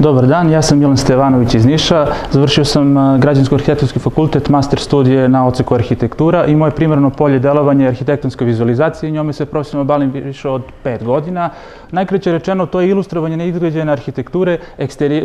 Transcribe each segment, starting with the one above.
Dobar dan, ja sam Milan Stevanović iz Niša. Završio sam Građansko-arhitektonski fakultet, master studije na odseku arhitektura i moje primarno polje delovanja je arhitektonska vizualizacija i njome se profesionalno bavim više od 5 godina. Najkraće rečeno, to je ilustrovanje neizgrađene arhitekture,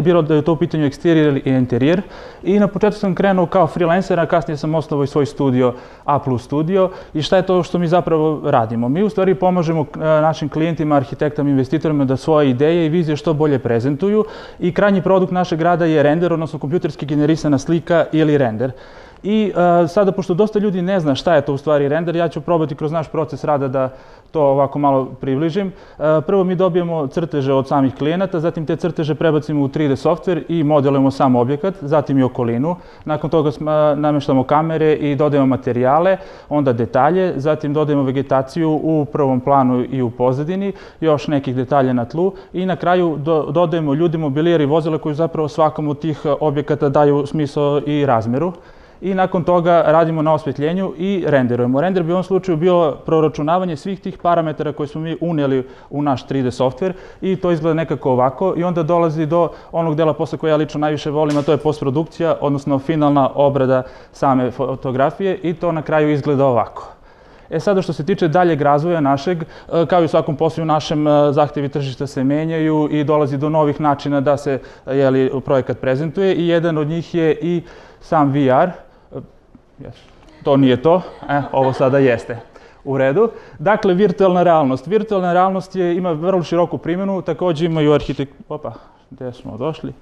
bilo da je to u pitanju eksterijer ili interijer. I na početku sam krenuo kao freelancer, a kasnije sam osnovao svoj studio A+ studio. I šta je to što mi zapravo radimo? Mi u stvari pomažemo našim klijentima, arhitektama, investitorima da svoje ideje i vizije što bolje prezentuju. I krajnji produkt našeg rada je render, odnosno kompjuterski generisana slika ili render. I sada, pošto dosta ljudi ne zna šta je to u stvari render, ja ću probati kroz naš proces rada da to ovako malo približim. Prvo mi dobijemo crteže od samih klijenata, zatim te crteže prebacimo u 3D softver i modelujemo sam objekat, zatim i okolinu. Nakon toga nameštamo kamere i dodajemo materijale, onda detalje, zatim dodajemo vegetaciju u prvom planu i u pozadini, još nekih detalja na tlu i na kraju dodajemo ljudi, mobilijer i vozila koji zapravo svakom od tih objekata daju smisao i razmeru. I nakon toga radimo na osvetljenju i renderujemo. Render bi u ovom slučaju bio proračunavanje svih tih parametara koje smo mi unijeli u naš 3D softver i to izgleda nekako ovako i onda dolazi do onog dela posla koje ja lično najviše volim, a to je postprodukcija, odnosno finalna obrada same fotografije i to na kraju izgleda ovako. Sada što se tiče daljeg razvoja našeg, kao i u svakom poslu našem, zahtjevi tržišta se menjaju i dolazi do novih načina da se projekat prezentuje i jedan od njih je i sam VR. To nije to, ovo sada jeste. U redu. Dakle, virtualna realnost. Virtualna realnost ima vrlo široku primjenu, također imaju Opa, gdje smo došli?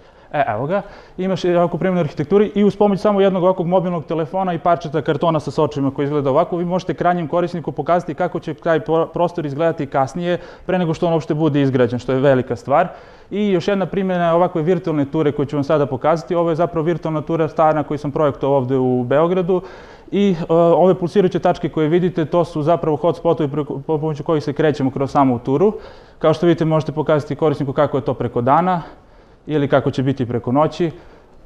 Evo ga, ima široku primjenu arhitekturi i uz pomoć samo jednog ovakvog mobilnog telefona i parčeta kartona sa sočima koji izgleda ovako, vi možete krajnjem korisniku pokazati kako će taj prostor izgledati kasnije, pre nego što on uopšte bude izgrađen, što je velika stvar. I još jedna primjena je ovakve virtualne ture koju ću vam sada pokazati. Ovo je zapravo virtualna tura stana koju sam projektovao ovde u Beogradu. I ove pulsirajuće tačke koje vidite, to su zapravo hotspotovi pomoću kojih se krećemo kroz samu turu. Kao što vidite, možete pokazati korisniku kako je to preko dana ili kako će biti preko noći.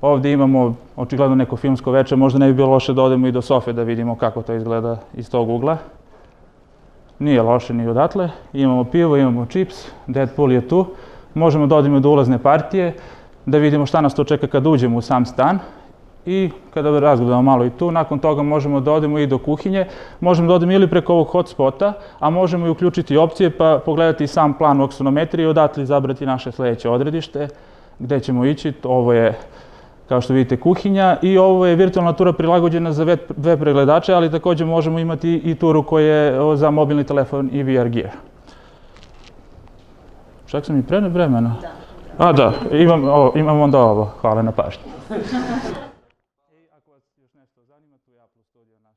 Ovdje imamo očigledno neko filmsko večer, možda ne bi bilo loše da odemo i do sofe da vidimo kako to izgleda iz tog ugla. Nije loše ni odatle. Imamo pivo, imamo čips, Deadpool je tu. Možemo da odemo do ulazne partije, da vidimo šta nas to čeka kad uđemo u sam stan. I kada razgledamo malo i tu, nakon toga možemo da odemo i do kuhinje. Možemo da odemo ili preko ovog hotspota, a možemo i uključiti opcije pa pogledati sam plan u aksonometriji i odatle izabrati naše sledeće odredište. Gde ćemo ići? Ovo je, kao što vidite, kuhinja i ovo je virtualna tura prilagođena za web pregledače, ali također možemo imati i turu koja je za mobilni telefon i VR gear. Čak sam i pre vremena. Da, imam onda ovo. Hvala na pažnju. Ako vas još nešto zanima, tu je A+ studio naš.